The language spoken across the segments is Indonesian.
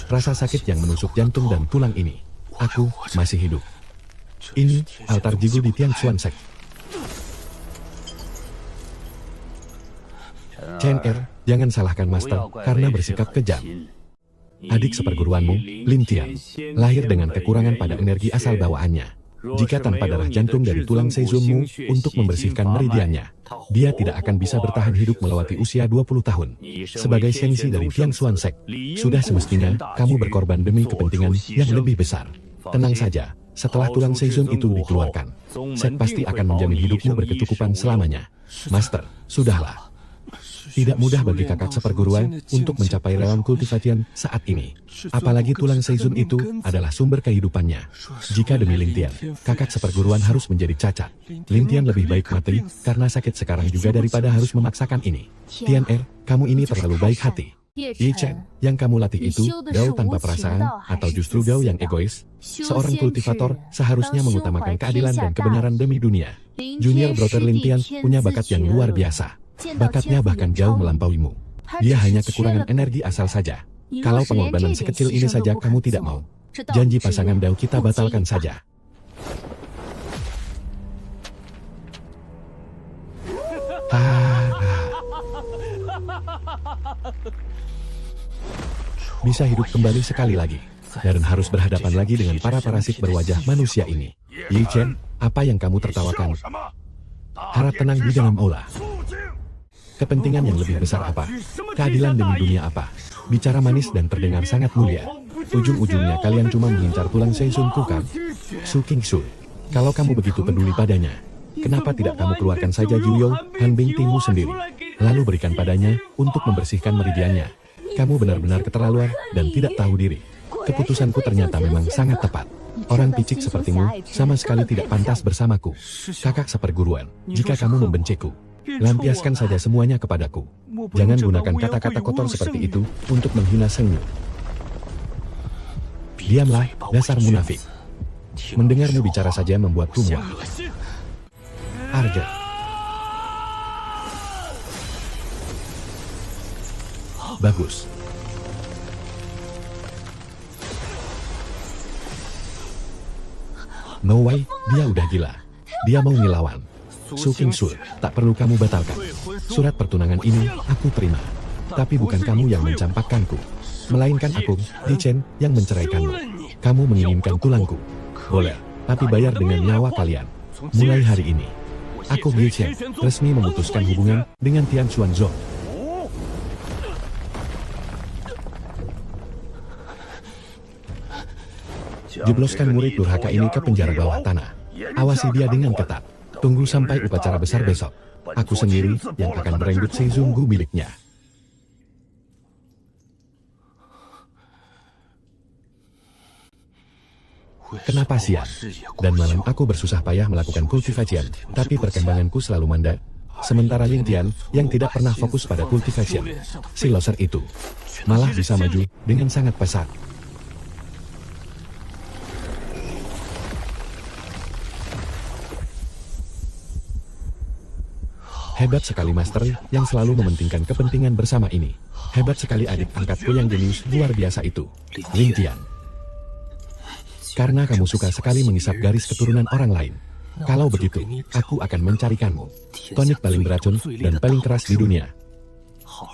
rasa sakit yang menusuk jantung dan tulang ini. Aku masih hidup. Ini altar jigu di Tianxuan Sek. Chen Er, jangan salahkan Master karena bersikap kejam. Adik seperguruanmu, Lin Tian, lahir dengan kekurangan pada energi asal bawaannya. Jika tanpa darah jantung dari tulang Seizunmu untuk membersihkan meridiannya, dia tidak akan bisa bertahan hidup melewati usia 20 tahun. Sebagai Shengxi dari Tianxuan Sek, sudah semestinya kamu berkorban demi kepentingan yang lebih besar. Tenang saja, setelah tulang Seizun itu dikeluarkan, Sek pasti akan menjamin hidupmu berkecukupan selamanya. Master, sudahlah. Tidak mudah bagi kakak seperguruan untuk mencapai realm cultivation saat ini. Apalagi tulang Seizun itu adalah sumber kehidupannya. Jika demi Lin Tian, kakak seperguruan harus menjadi cacat. Lin Tian lebih baik mati karena sakit sekarang juga daripada harus memaksakan ini. Tian Er, kamu ini terlalu baik hati. Yi Chen, yang kamu latih itu Dao tanpa perasaan atau justru Dao yang egois? Seorang kultivator seharusnya mengutamakan keadilan dan kebenaran demi dunia. Junior brother Lin Tian punya bakat yang luar biasa. Bakatnya bahkan jauh melampauimu. Dia hanya kekurangan energi asal saja. Kalau pengorbanan sekecil ini saja kamu tidak mau, janji pasangan Dao kita batalkan saja. Bisa hidup kembali sekali lagi, dan harus berhadapan lagi dengan para parasit berwajah manusia ini. Yi Chen, apa yang kamu tertawakan? Harap tenang di dalam aula. Kepentingan yang lebih besar apa? Keadilan demi dunia apa? Bicara manis dan terdengar sangat mulia. Ujung-ujungnya kalian cuma mengincar tulang Seizun kan? Su Qingsu, kalau kamu begitu peduli padanya, kenapa tidak kamu keluarkan saja Juyou, Han Bingtingmu sendiri, lalu berikan padanya untuk membersihkan meridiannya? Kamu benar-benar keterlaluan dan tidak tahu diri. Keputusanku ternyata memang sangat tepat. Orang picik sepertimu sama sekali tidak pantas bersamaku. Kakak seperguruan, jika kamu membenciku, lampiaskan saja semuanya kepadaku. Jangan gunakan kata-kata kotor seperti itu untuk menghina Sengyu. Diamlah, dasar munafik. Mendengarmu bicara saja membuatku muak. Arga. Bagus. No way, dia udah gila. Dia mau ngelawan. Su Qingsu, tak perlu kamu batalkan. Surat pertunangan ini aku terima. Tapi bukan kamu yang mencampakkanku, melainkan aku, Yi Chen, yang menceraikanmu. Kamu menginginkan tulangku. Boleh, tapi bayar dengan nyawa kalian. Mulai hari ini, aku Yi Chen resmi memutuskan hubungan dengan Tianxuan Zhou. Jebloskan murid durhaka ini ke penjara bawah tanah. Awasi dia dengan ketat. Tunggu sampai upacara besar besok. Aku sendiri yang akan merenggut Seizungu miliknya. Kenapa siang dan malam aku bersusah payah melakukan cultivation, tapi perkembanganku selalu mandek. Sementara Lin Tian yang tidak pernah fokus pada cultivation, si loser itu malah bisa maju dengan sangat pesat. Hebat sekali Master yang selalu mementingkan kepentingan bersama ini. Hebat sekali adik angkatku yang jenius luar biasa itu, Lin Tian. Karena kamu suka sekali mengisap garis keturunan orang lain. Kalau begitu, aku akan mencarikanmu. Tonik paling beracun dan paling keras di dunia.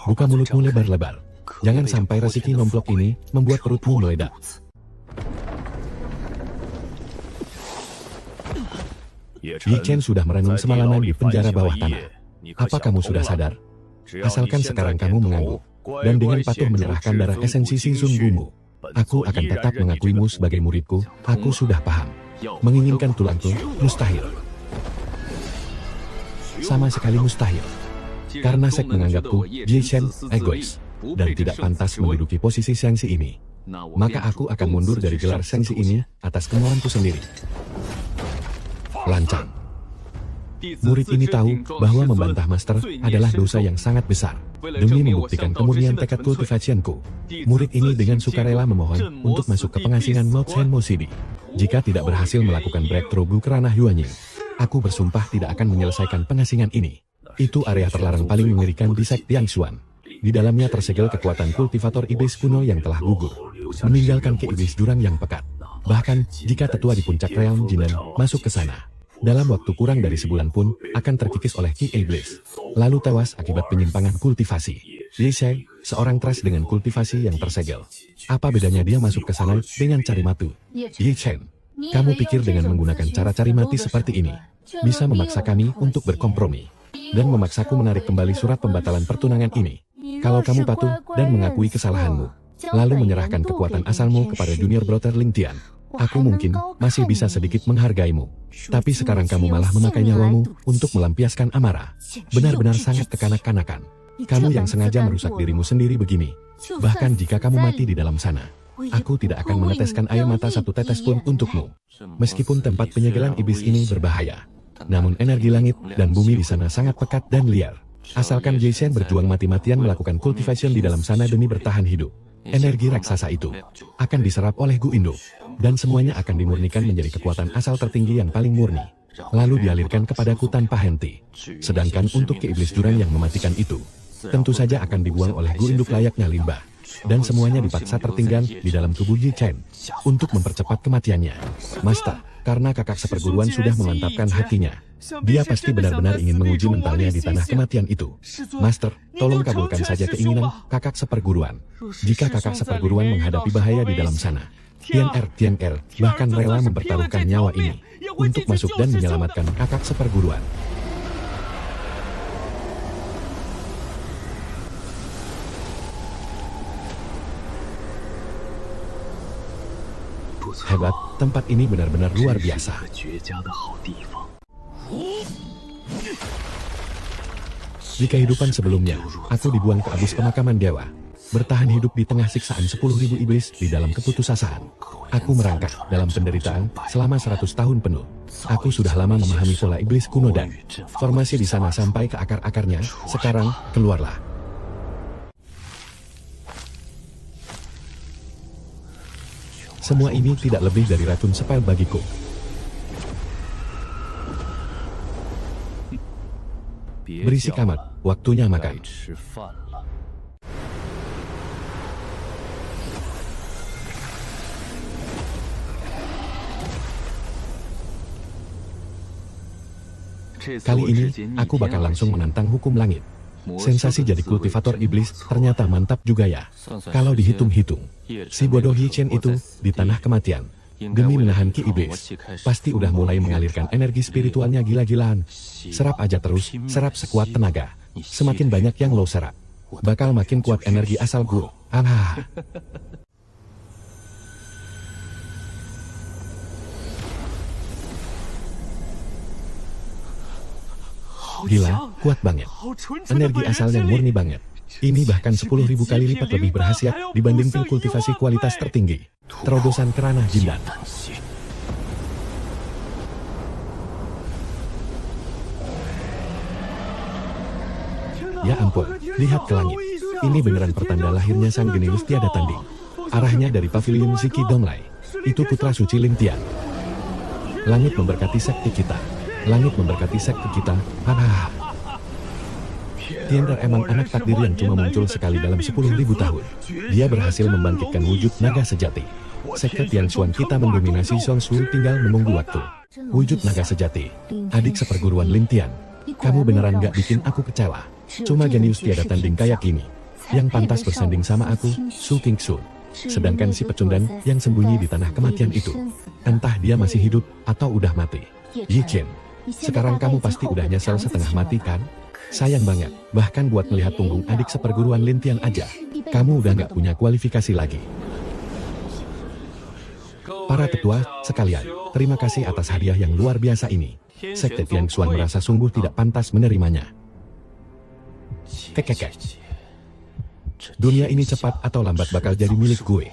Buka mulutmu lebar-lebar. Jangan sampai resiki nomplok ini membuat perutmu meledak. Yi Chen sudah merenung semalaman di penjara bawah tanah. Apa kamu sudah sadar? Asalkan sekarang kamu mengangguk dan dengan patuh menyerahkan darah esensi Seizungumu, aku akan tetap mengakuimu sebagai muridku. Aku sudah paham. Menginginkan tulangku, mustahil. Sama sekali mustahil. Karena Sek menganggapku, Yi Chen, egois, dan tidak pantas menduduki posisi Shengxi ini. Maka aku akan mundur dari gelar Shengxi ini atas kemauanku sendiri. Lancang. Murid ini tahu bahwa membantah Master adalah dosa yang sangat besar. Demi membuktikan kemurnian tekad cultivationku, murid ini dengan sukarela memohon untuk masuk ke pengasingan Mount Shenmo City. Jika tidak berhasil melakukan breakthrough ke ranah Yuanying, aku bersumpah tidak akan menyelesaikan pengasingan ini. Itu area terlarang paling mengerikan di Sek Tianxuan. Di dalamnya tersegel kekuatan kultivator iblis kuno yang telah gugur. meninggalkan ke iblis jurang yang pekat. Bahkan, jika tetua di puncak realm Jinan masuk ke sana, dalam waktu kurang dari sebulan pun, akan terkikis oleh Ki Iblis. Lalu tewas akibat penyimpangan kultivasi. Yi Sheng, seorang tras dengan kultivasi yang tersegel. Apa bedanya dia masuk ke sana dengan cari mati? Yi Sheng, kamu pikir dengan menggunakan cara cari mati seperti ini, bisa memaksa kami untuk berkompromi, dan memaksaku menarik kembali surat pembatalan pertunangan ini? Kalau kamu patuh dan mengakui kesalahanmu, lalu menyerahkan kekuatan asalmu kepada junior brother Ling Tian, aku mungkin masih bisa sedikit menghargaimu. Tapi sekarang kamu malah memakai nyawamu untuk melampiaskan amarah. Benar-benar sangat kekanak-kanakan. Kamu yang sengaja merusak dirimu sendiri begini. Bahkan jika kamu mati di dalam sana, aku tidak akan meneteskan air mata satu tetes pun untukmu. Meskipun tempat penyegelan iblis ini berbahaya, namun energi langit dan bumi di sana sangat pekat dan liar. Asalkan Yi Sheng berjuang mati-matian melakukan cultivation di dalam sana demi bertahan hidup, energi raksasa itu akan diserap oleh Gu Indo, dan semuanya akan dimurnikan menjadi kekuatan asal tertinggi yang paling murni, lalu dialirkan kepadaku tanpa henti. Sedangkan untuk ke iblis jurang yang mematikan itu, tentu saja akan dibuang oleh Gu Induk layaknya limbah, dan semuanya dipaksa tertinggal di dalam tubuh Yi Chen untuk mempercepat kematiannya. Master, karena kakak seperguruan sudah memantapkan hatinya, dia pasti benar-benar ingin menguji mentalnya di tanah kematian itu. Master, tolong kabulkan saja keinginan kakak seperguruan. Jika kakak seperguruan menghadapi bahaya di dalam sana, Tian Er bahkan rela mempertaruhkan nyawa ini untuk masuk dan menyelamatkan kakak seperguruan. Hebat, tempat ini benar-benar luar biasa. Di kehidupan sebelumnya, aku dibuang ke abis pemakaman dewa, bertahan hidup di tengah siksaan 10.000 iblis di dalam keputusasaan. Aku merangkak dalam penderitaan selama 100 tahun penuh. Aku sudah lama memahami pola iblis kuno dan formasi di sana sampai ke akar-akarnya. Sekarang, keluarlah. Semua ini tidak lebih dari racun sepel bagiku. Berisik amat, waktunya makan. Kali ini, aku bakal langsung menantang hukum langit. Sensasi jadi kultivator iblis ternyata mantap juga ya. Kalau dihitung-hitung, si bodoh Yi Chen itu di tanah kematian, demi menahan Ki Iblis, pasti udah mulai mengalirkan energi spiritualnya gila-gilaan. Serap aja terus, serap sekuat tenaga. Semakin banyak yang lo serap, bakal makin kuat energi asal gue. Gila, kuat banget. Energi asal yang murni banget. Ini bahkan 10.000 kali lipat lebih berkhasiat dibanding pil kultivasi kualitas tertinggi. Terobosan kerana jindan. Ya ampun, lihat ke langit. Ini beneran pertanda lahirnya sang genius tiada tanding. Arahnya dari pavilion Ziki Donglai. Itu putra suci Ling Tian. Langit memberkati sekte kita. Langit memberkati sekte kita. Tiandar emang anak takdir yang cuma muncul sekali dalam 10.000 tahun. Dia berhasil membangkitkan wujud naga sejati. Sekte Tianshuan kita mendominasi Zhongshu, tinggal menunggu waktu. Wujud naga sejati, adik seperguruan Ling Tian. Kamu beneran gak bikin aku kecewa. Cuma genius tiada tanding kayak gini yang pantas bersanding sama aku, Su Qingxun. Sedangkan si pecundan yang sembunyi di tanah kematian itu, entah dia masih hidup atau udah mati. Yi Chen, sekarang kamu pasti udah nyesel setengah mati kan? Sayang banget, bahkan buat melihat punggung adik seperguruan Lin Tian aja, kamu udah gak punya kualifikasi lagi. Para tetua sekalian, terima kasih atas hadiah yang luar biasa ini. Sekte Tianshuan merasa sungguh tidak pantas menerimanya. Kekekek. Dunia ini cepat atau lambat bakal jadi milik gue.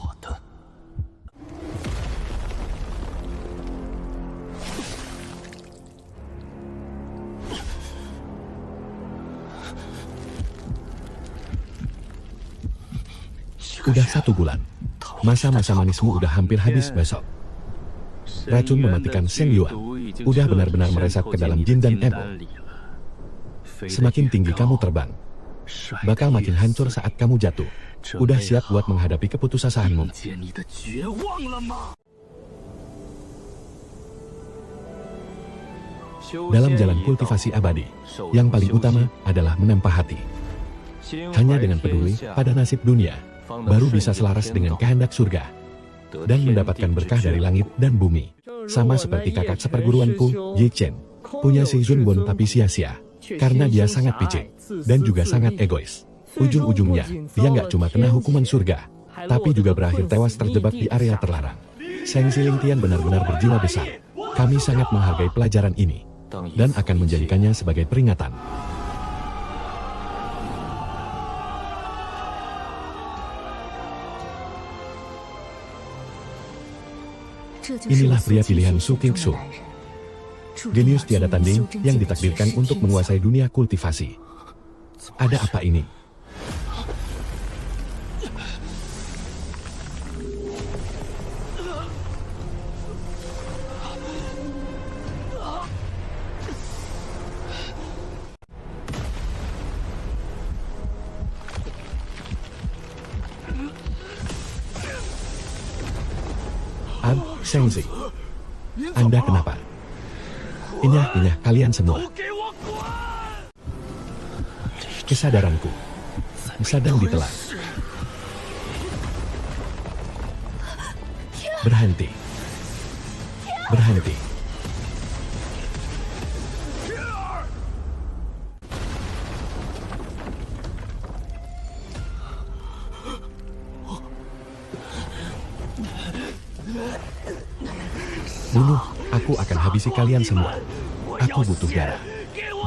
Udah 1 bulan. Masa-masa manismu udah hampir habis besok. Racun mematikan Shen Yuan udah benar-benar meresap ke dalam jin dan ego. Semakin tinggi kamu terbang, bakal makin hancur saat kamu jatuh. Udah siap buat menghadapi keputusasaaanmu. Dalam jalan kultivasi abadi, yang paling utama adalah menempa hati. Hanya dengan peduli pada nasib dunia, baru bisa selaras dengan kehendak surga dan mendapatkan berkah dari langit dan bumi. Sama seperti kakak seperguruanku, Yi Chen, punya Seizun Bon tapi sia-sia, karena dia sangat picik dan juga sangat egois. Ujung-ujungnya, dia nggak cuma kena hukuman surga, tapi juga berakhir tewas terjebak di area terlarang. Sheng Xilingtian benar-benar berjiwa besar. Kami sangat menghargai pelajaran ini dan akan menjadikannya sebagai peringatan. Inilah pria pilihan Su Qingxu, jenius tiada tanding yang ditakdirkan untuk menguasai dunia kultivasi. Ada apa ini? Shengzi, Anda kenapa? Inyah kalian semua. Kesadaranku sedang ditelan. Berhenti. Berhenti. Bunuh, aku akan habisi kalian semua. Aku butuh darah.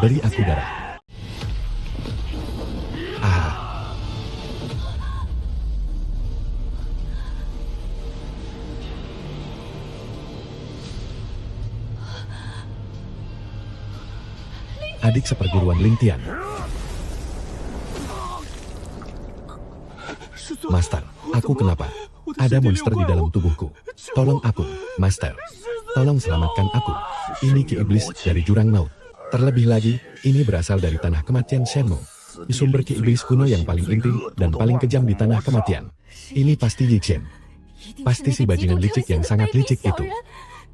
Beri aku darah. Ah. Adik seperguruan Lingtian. Master, aku kenapa? Ada monster di dalam tubuhku. Tolong aku, Master. Tolong selamatkan aku. Ini Ki Iblis dari jurang maut. Terlebih lagi, ini berasal dari tanah kematian Shenmue. Sumber Ki Iblis kuno yang paling inti dan paling kejam di tanah kematian. Ini pasti Yi Chen. Pasti si bajingan licik yang sangat licik itu.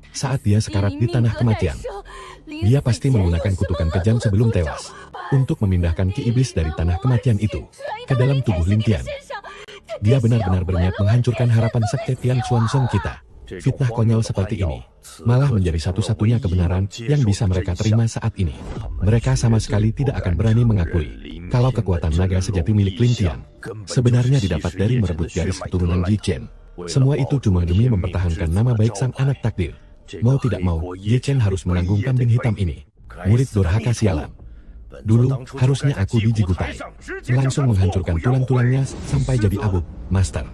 Saat dia sekarat di tanah kematian, dia pasti menggunakan kutukan kejam sebelum tewas untuk memindahkan Ki Iblis dari tanah kematian itu ke dalam tubuh Lingtian. Dia benar-benar berniat menghancurkan harapan sekte Tian Xuanzong kita. Fitnah konyol seperti ini malah menjadi satu-satunya kebenaran yang bisa mereka terima saat ini. Mereka sama sekali tidak akan berani mengakui kalau kekuatan naga sejati milik Lingtian sebenarnya didapat dari merebut garis keturunan Yi Chen. Semua itu cuma demi mempertahankan nama baik sang anak takdir. Mau tidak mau, Yi Chen harus menanggung kambing hitam ini. Murid durhaka sialan. Dulu, harusnya aku dijigutai. Langsung menghancurkan tulang-tulangnya sampai jadi abu, Master.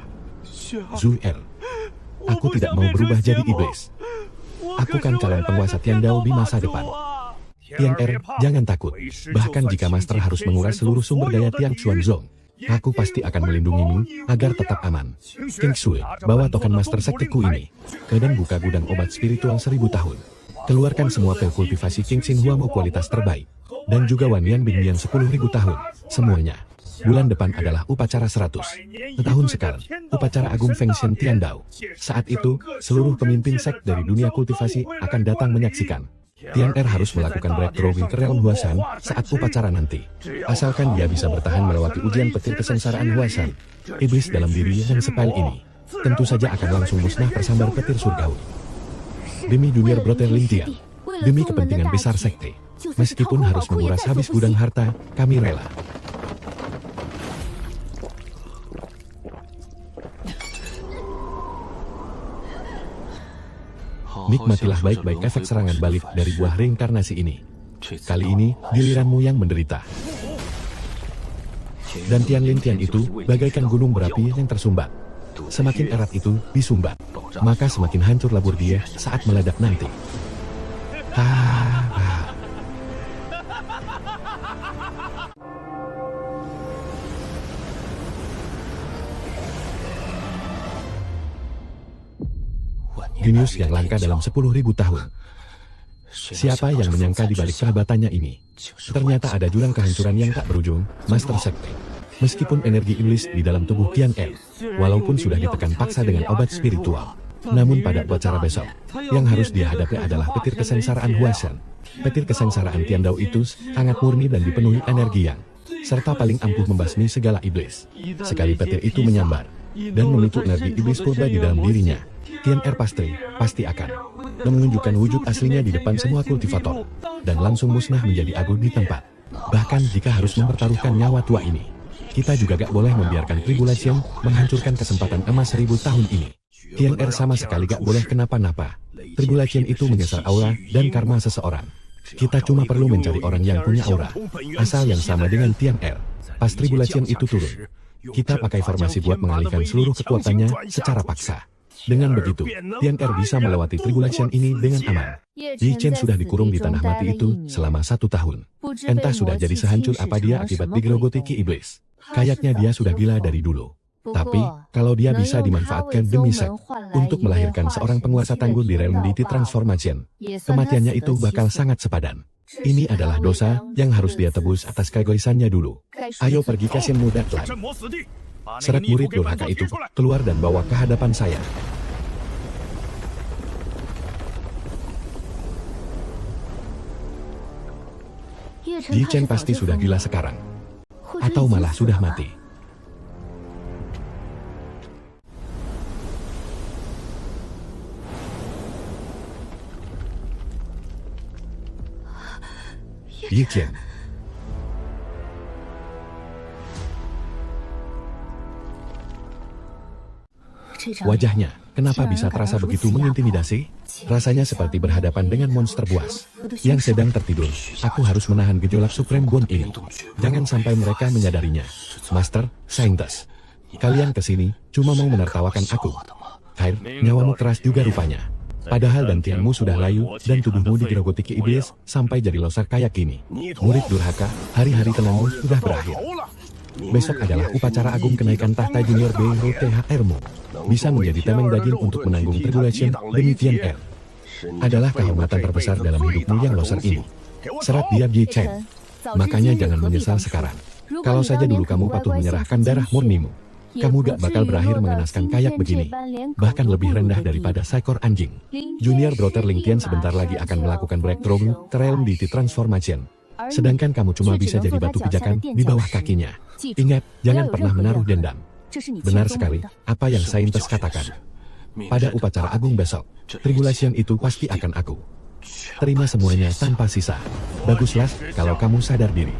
Zu'er. Aku tidak mau berubah jadi iblis. Aku kan calon penguasa Tiandao di masa depan. Tian Er, jangan takut. Bahkan jika Master harus menguras seluruh sumber daya Tian Xuanzong, aku pasti akan melindungimu agar tetap aman. King Shui, bawa token Master Sekteku ini ke dan buka gudang obat spiritual 1000 tahun. Keluarkan semua pil kultivasi King Xin Huamo kualitas terbaik. Dan juga Wanyan Bingyan 10.000 tahun. Semuanya. Bulan depan adalah upacara 100. Setahun sekali, upacara Agung Fengshen Tiandao. Saat itu, seluruh pemimpin sek dari dunia kultivasi akan datang menyaksikan. Tian Er harus melakukan breakthrough ke realm Huashan saat upacara nanti. Asalkan dia bisa bertahan melewati ujian petir kesengsaraan Huashan. Iblis dalam diri yang sepail ini tentu saja akan langsung musnah tersambar petir surgawi. Demi Junior Brother Lingtian, demi kepentingan besar sekte, meskipun harus menguras habis gudang harta, kami rela. Nikmatilah baik-baik efek serangan balik dari buah reinkarnasi ini. Kali ini, giliranmu yang menderita. Dan Tian Lingtian itu, bagaikan gunung berapi yang tersumbat. Semakin erat itu disumbat, maka semakin hancur labur dia saat meledak nanti. Jenius yang langka dalam 10.000 tahun. Siapa yang menyangka di balik perabatannya ini? Ternyata ada jurang kehancuran yang tak berujung, Master Sekte. Meskipun energi iblis di dalam tubuh Tian Er, walaupun sudah ditekan paksa dengan obat spiritual, namun pada upacara besok, yang harus dia hadapi adalah petir kesengsaraan Huashen. Petir kesengsaraan Tian Dao itu sangat murni dan dipenuhi energi yang serta paling ampuh membasmi segala iblis. Sekali petir itu menyambar dan memicu energi iblis purba di dalam dirinya, Tian Er pasti akan menunjukkan wujud aslinya di depan semua kultivator, dan langsung musnah menjadi agung di tempat. Bahkan jika harus mempertaruhkan nyawa tua ini, kita juga gak boleh membiarkan Tribulation menghancurkan kesempatan emas 1000 tahun ini. Tian Er sama sekali gak boleh kenapa-napa. Tribulation itu menyasar aura dan karma seseorang. Kita cuma perlu mencari orang yang punya aura asal yang sama dengan Tian Er. Pas Tribulation itu turun, kita pakai formasi buat mengalihkan seluruh kekuatannya secara paksa. Dengan begitu, Tian Er bisa melewati Tribulation ini dengan aman. Yi Chen sudah dikurung di tanah mati itu selama 1 tahun. Entah sudah jadi sehancur apa dia akibat digerogoti Ki Iblis. Kayaknya dia sudah gila dari dulu. Tapi, kalau dia bisa dimanfaatkan demi Sek untuk melahirkan seorang penguasa tangguh di realm Deity Transformation, kematiannya itu bakal sangat sepadan. Ini adalah dosa yang harus dia tebus atas keegoisannya dulu. Ayo pergi ke Shen Muda Clan. Seret murid durhaka itu keluar dan bawa ke hadapan saya. Yi Chen pasti sudah gila sekarang. Atau malah sudah mati. Yi Chen. Wajahnya, kenapa bisa terasa begitu mengintimidasi? Rasanya seperti berhadapan dengan monster buas yang sedang tertidur. Aku harus menahan gejolak Supreme Bond ini. Jangan sampai mereka menyadarinya. Master, Saintes, kalian kesini cuma mau menertawakan aku. Kair, nyawamu keras juga rupanya. Padahal dantianmu sudah layu dan tubuhmu digerogoti Ki Iblis sampai jadi losak kayak gini. Murid durhaka, hari-hari tenangmu sudah berakhir. Besok adalah upacara agung kenaikan tahta junior BROTHR-mu. Bisa menjadi tameng daging untuk menanggung Tribulation demi Tian Er. Adalah kehormatan terbesar dalam hidupmu yang losar ini. Serat dia Yi Chen. Makanya jangan menyesal sekarang. Kalau saja dulu kamu patuh menyerahkan darah murnimu, kamu gak bakal berakhir mengenaskan kayak begini. Bahkan lebih rendah daripada seekor anjing. Junior Brother Ling Tian sebentar lagi akan melakukan breakthrough ke realm Deity Transformation. Sedangkan kamu cuma bisa jadi batu pijakan di bawah kakinya. Ingat, jangan pernah menaruh dendam. Benar sekali, apa yang Saintes katakan. Pada upacara agung besok, Tribulation itu pasti akan aku terima semuanya tanpa sisa. Baguslah, kalau kamu sadar diri.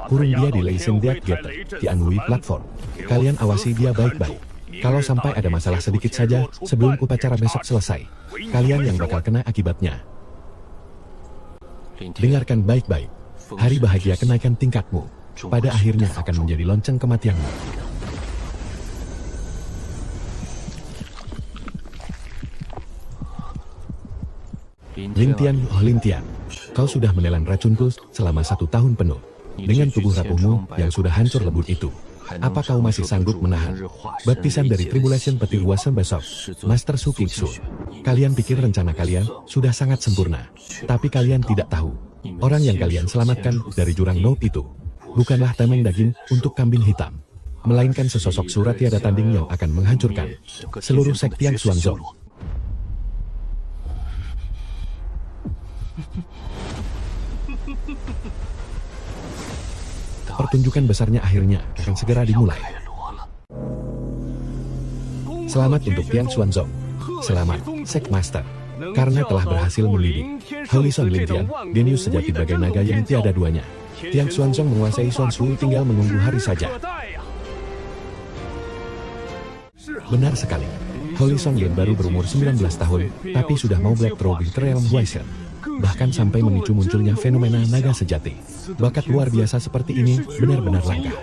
Kurung dia di Leising Death Gate, di Anhui Platform. Kalian awasi dia baik-baik. Kalau sampai ada masalah sedikit saja, sebelum upacara besok selesai, kalian yang bakal kena akibatnya. Dengarkan baik-baik. Hari bahagia kenaikan tingkatmu pada akhirnya akan menjadi lonceng kematianmu. Ling Tian, oh Ling Tian, kau sudah menelan racunku selama 1 tahun penuh. Dengan tubuh rapuhmu yang sudah hancur lebur itu, apa kau masih sanggup menahan baptisan dari Tribulation petir Huashen besok? Master Su Qingsu, kalian pikir rencana kalian sudah sangat sempurna, tapi kalian tidak tahu, orang yang kalian selamatkan dari jurang Note itu bukanlah tameng daging untuk kambing hitam, melainkan sesosok surat tiada tanding yang akan menghancurkan seluruh sekte Tian Xuanzong. Pertunjukan besarnya akhirnya akan segera dimulai. Selamat untuk Tian Xuanzong. Selamat, Sek Master. Karena telah berhasil mendidik Holy Son Ling Tian, genius sejati bagai naga yang tiada duanya. Tian Xuanzong menguasai Xuan Shu, tinggal menunggu hari saja. Benar sekali. Holy Son Lin baru berumur 19 tahun, tapi sudah mau Black Throwing ke realm Huashen. Bahkan sampai memicu munculnya fenomena naga sejati. Bakat luar biasa seperti ini benar-benar langka.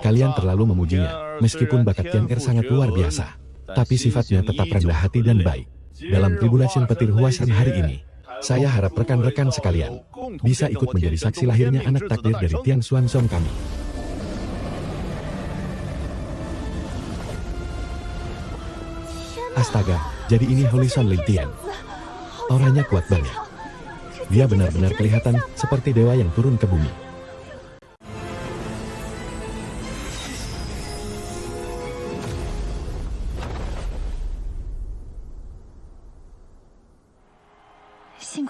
Kalian terlalu memujinya, meskipun bakat Tian Er sangat luar biasa, tapi sifatnya tetap rendah hati dan baik. Dalam Tribulation petir Huashen hari ini, saya harap rekan-rekan sekalian bisa ikut menjadi saksi lahirnya anak takdir dari Tian Xuanzong kami. Astaga, jadi ini Holy Son Ling Tian. Orangnya kuat banget. Dia benar-benar kelihatan seperti dewa yang turun ke bumi.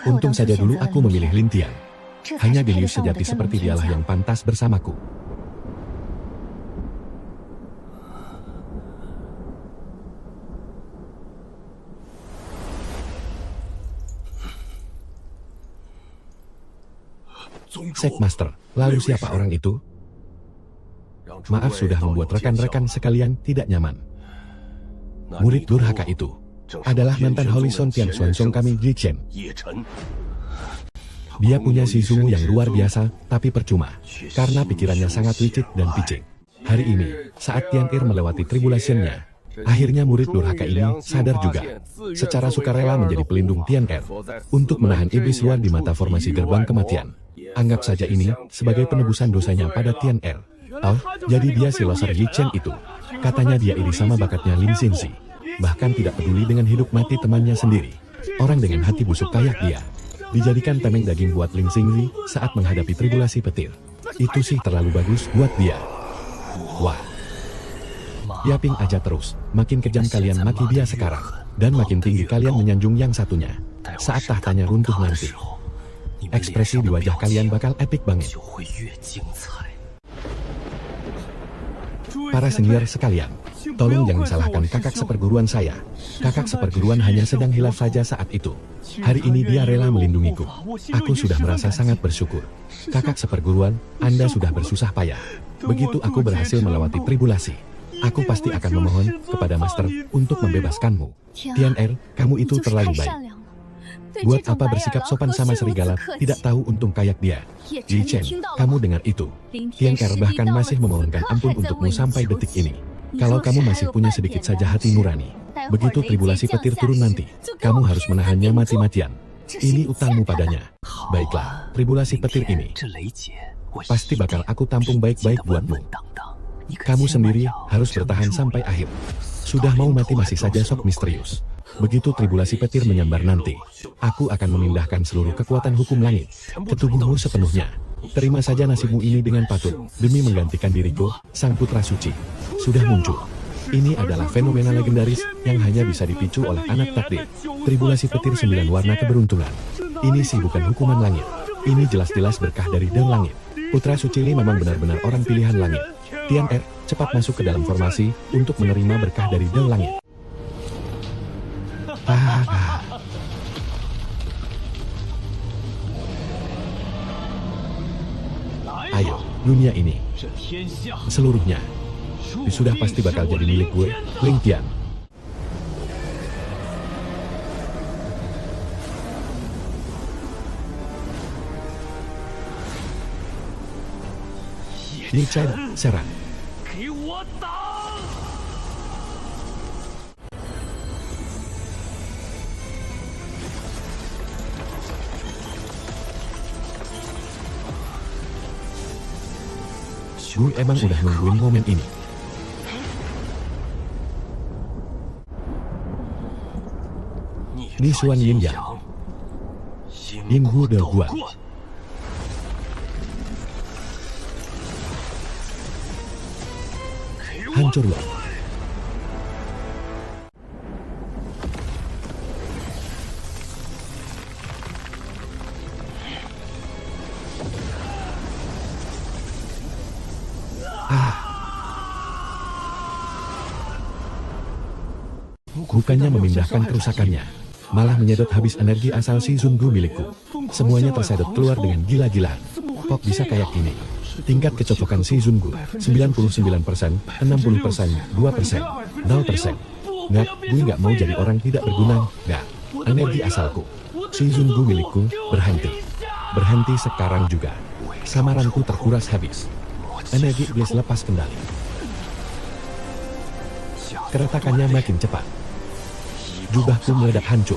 Untung saja dulu aku memilih Lin Tian. Hanya jenius sejati seperti dialah yang pantas bersamaku. Sekmaster, lalu siapa orang itu? Maaf sudah membuat rekan-rekan sekalian tidak nyaman. Murid durhaka itu adalah mantan Horizon Tian Xuanzong kami, Yi Chen. Dia punya si Zungu yang luar biasa, tapi percuma, karena pikirannya sangat licik dan picik. Hari ini, saat Tian Er melewati tribulasinya, akhirnya murid durhaka ini sadar juga, secara sukarela menjadi pelindung Tian Er, untuk menahan iblis luar di mata formasi gerbang kematian. Anggap saja ini sebagai penebusan dosanya pada Tian Er. Oh, jadi dia si loser Yi Chen itu. Katanya dia iri sama bakatnya Lin Xinzi. Bahkan tidak peduli dengan hidup mati temannya sendiri. Orang dengan hati busuk kayak dia dijadikan tameng daging buat Lin Xinzi saat menghadapi tribulasi petir. Itu sih terlalu bagus buat dia. Wah. Yaping aja terus. Makin kejam kalian maki dia sekarang. Dan makin tinggi kalian menyanjung yang satunya. Saat tahtanya runtuh nanti, ekspresi di wajah kalian bakal epik banget. Para senior sekalian, tolong jangan salahkan kakak seperguruan saya. Kakak seperguruan hanya sedang hilaf saja saat itu. Hari ini dia rela melindungiku. Aku sudah merasa sangat bersyukur. Kakak seperguruan, Anda sudah bersusah payah. Begitu aku berhasil melewati tribulasi, aku pasti akan memohon kepada Master untuk membebaskanmu. Tian Er, kamu itu terlalu baik. Buat apa bersikap sopan sama serigala, tidak tahu untung kayak dia. Yi Chen, kamu dengar itu. Tian Er bahkan masih memohonkan ampun untukmu sampai detik ini. Kalau kamu masih punya sedikit saja hati nurani, begitu tribulasi petir turun nanti, kamu harus menahannya mati-matian. Ini utangmu padanya. Baiklah, tribulasi petir ini pasti bakal aku tampung baik-baik buatmu. Kamu sendiri harus bertahan sampai akhir. Sudah mau mati masih saja sok misterius. Begitu tribulasi petir menyambar nanti, aku akan memindahkan seluruh kekuatan hukum langit ke tubuhmu sepenuhnya. Terima saja nasibmu ini dengan patuh, demi menggantikan diriku, Sang Putra Suci. Sudah muncul. Ini adalah fenomena legendaris yang hanya bisa dipicu oleh anak takdir. Tribulasi petir 9 warna keberuntungan. Ini sih bukan hukuman langit. Ini jelas-jelas berkah dari Dewa Langit. Putra Suci ini memang benar-benar orang pilihan langit. Tian Er, cepat masuk ke dalam formasi untuk menerima berkah dari Dewa Langit. Ayo, dunia ini, seluruhnya, sudah pasti bakal jadi milik gue, Lin Tian. Yi Chen, serang. Gue emang udah nungguin momen ini. Ni Xuan Yin Yang, Yin Hu De Guan. Hancurlah. Bukannya memindahkan kerusakannya, malah menyedot habis energi asal si Zungu milikku. Semuanya tersedot keluar dengan gila-gilaan. Kok bisa kayak gini? Tingkat kecocokan si Zungu 99%, 60%, 2%, 0%. Nggak, gue nggak mau jadi orang tidak berguna. Nggak, energi asalku, si Zungu milikku, berhenti. Berhenti sekarang juga. Samaranku terkuras habis. Energi iblis lepas kendali. Keretakannya makin cepat. Jubahku meledak hancur.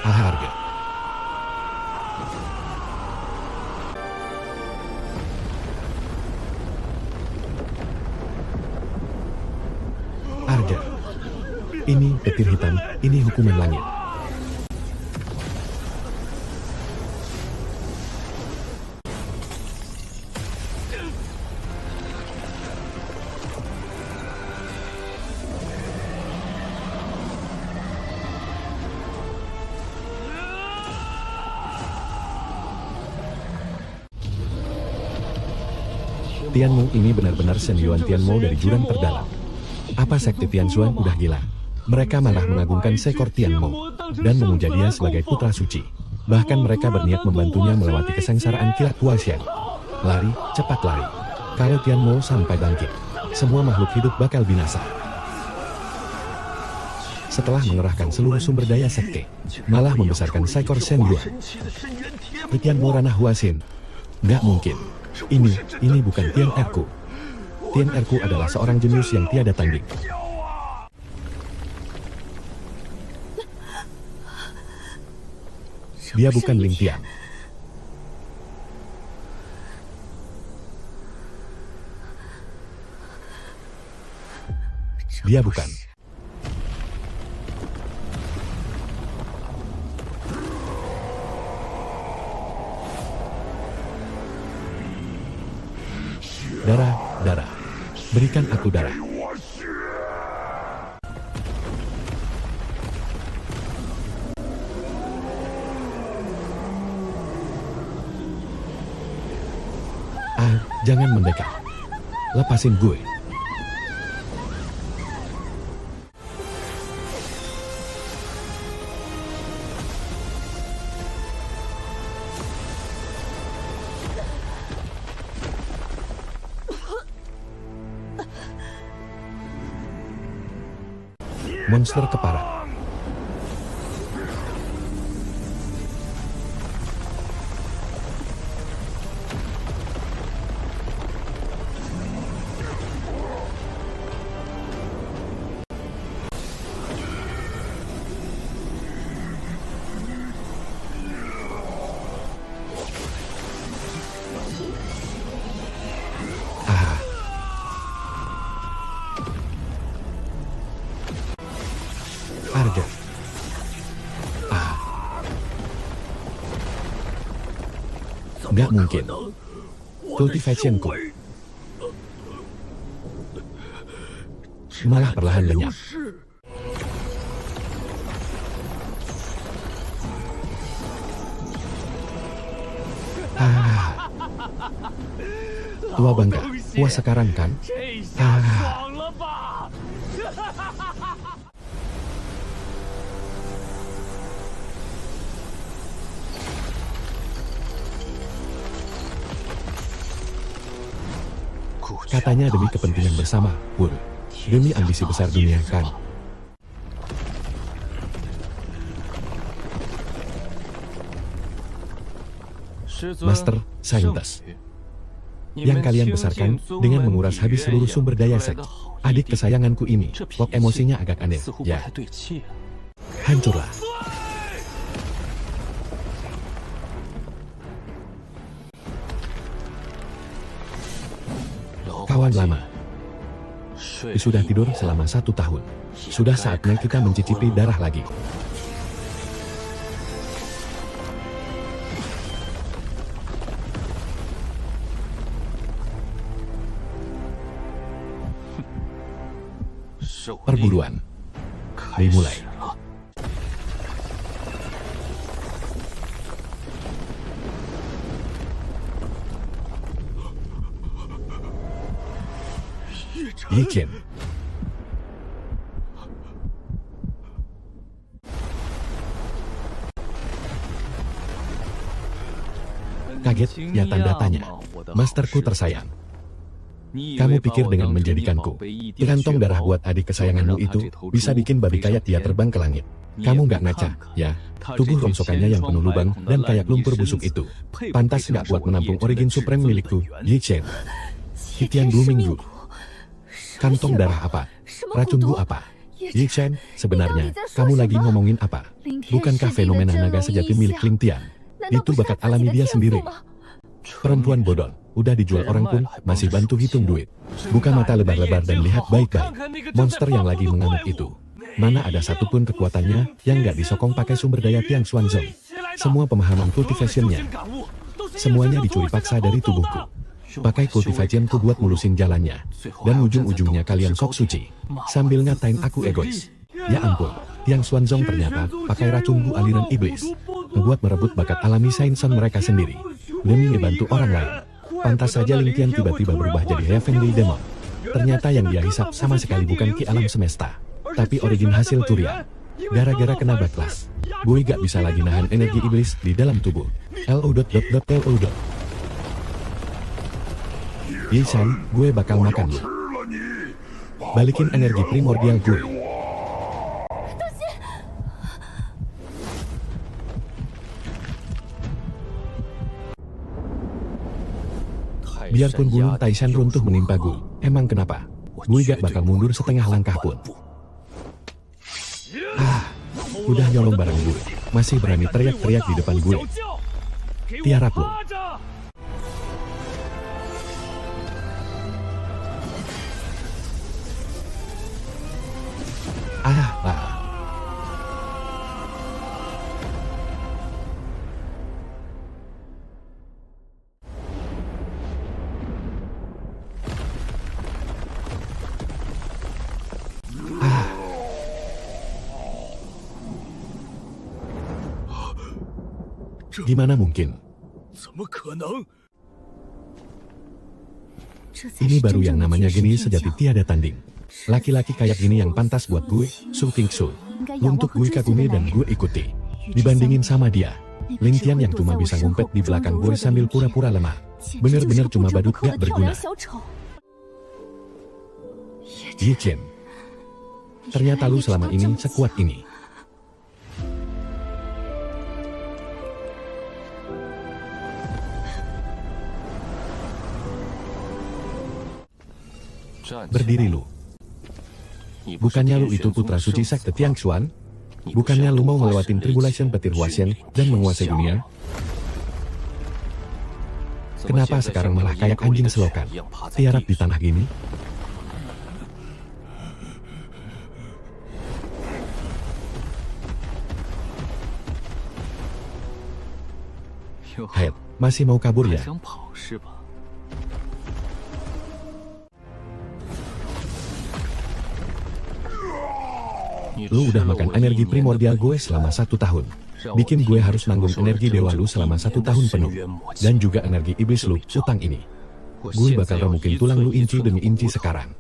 Harga. Arga. Ini petir hitam, ini hukuman langit. Tianmu ini benar-benar Shen Yuan Tianmu dari jurang terdalam. Apa sekte Tianxuan udah gila? Mereka malah mengagungkan seekor Tianmu dan memuja dia sebagai putra suci. Bahkan mereka berniat membantunya melewati kesengsaraan kilat Huaxian. Lari, cepat lari. Kalau Tianmu sampai bangkit, semua makhluk hidup bakal binasa. Setelah mengerahkan seluruh sumber daya sekte, malah membesarkan seekor Shen Yuan. Tianmu ranah Huaxian. Nggak mungkin. Ini bukan Tian Erku. Tian Erku adalah seorang jenius yang tiada tanding. Dia bukan Ling Tian. Dia bukan. Darah. Berikan aku darah. Jangan mendekat. Lepasin gue. Monster keparat. Arga. Nggak mungkin. Cultivationku malah perlahan lenyap. Tua bangga, puas sekarang kan? Katanya demi kepentingan bersama, Pur. Demi ambisi besar dunia, kan? Master, Saintes. Yang kalian besarkan dengan menguras habis seluruh sumber daya sek. Adik kesayanganku ini, kok emosinya agak aneh, ya? Hancurlah. Kawan lama. Sudah tidur selama 1 tahun. Sudah saatnya kita mencicipi darah lagi. Perburuan dimulai. Yi Qian. Kaget, ya tanda tanya. Masterku tersayang. Kamu pikir dengan menjadikanku kantong darah buat adik kesayanganmu itu bisa bikin babi kayak dia terbang ke langit? Kamu nggak ngaca, ya? Tubuh rongsokannya yang penuh lubang dan kayak lumpur busuk itu pantas nggak buat menampung origin supreme milikku, Yi Qian. Hitian Blooming Dew. Kantong darah apa? Racun bu apa? Yi Qian, sebenarnya kamu lagi ngomongin apa? Bukankah fenomena naga sejati milik Ling Tian? Itu bakat alami dia sendiri. Perempuan bodoh, udah dijual orang pun masih bantu hitung duit. Buka mata lebar-lebar dan lihat baik-baik. Monster yang lagi mengamuk itu. Mana ada satupun kekuatannya yang nggak disokong pakai sumber daya Tian Xuanzong. Semua pemahaman cultivationnya, semuanya dicuri paksa dari tubuhku. Pakai cultivationku buat mulusin jalannya. Dan ujung-ujungnya kalian sok suci. Sambil ngatain aku egois. Ya ampun, Tian Xuanzong ternyata pakai racun bu aliran iblis. Membuat merebut bakat alami Sainson mereka sendiri. Demi ngebantu orang lain. Pantas saja Ling Tian tiba-tiba berubah jadi Heavenly Demon. Ternyata yang dia hisap sama sekali bukan ki alam semesta, tapi origin hasil Turian. Gara-gara kena backlash, gue gak bisa lagi nahan energi iblis di dalam tubuh. LO. Ye Shan, gue bakal makan lu. Balikin energi primordial gue. Biarpun gunung Taishan runtuh menimpa gue, emang kenapa? Gue gak bakal mundur setengah langkah pun. Udah nyolong barang gue, masih berani teriak-teriak di depan gue. Tiarap lo. Gimana mungkin? Ini baru yang namanya geni sejati tiada tanding. Laki-laki kayak gini yang pantas buat gue, Su Tingsu. Untuk gue kagumi dan gue ikuti. Dibandingin sama dia, Ling Tian yang cuma bisa ngumpet di belakang gue sambil pura-pura lemah. Bener-bener cuma badut gak berguna. Ye Chen, ternyata lu selama ini sekuat ini. Berdiri lu. Bukannya lu itu putra suci sekte Tiangshuan? Bukannya lu mau ngelewatin tribulation petir Huashen dan menguasai dunia? Kenapa sekarang malah kayak anjing selokan, tiarap di tanah gini? Head, masih mau kabur ya? Lu udah makan energi primordial gue selama 1 tahun. Bikin gue harus nanggung energi dewa lu selama 1 tahun penuh. Dan juga energi iblis lu, utang ini. Gue bakal remukin tulang lu inci demi inci sekarang.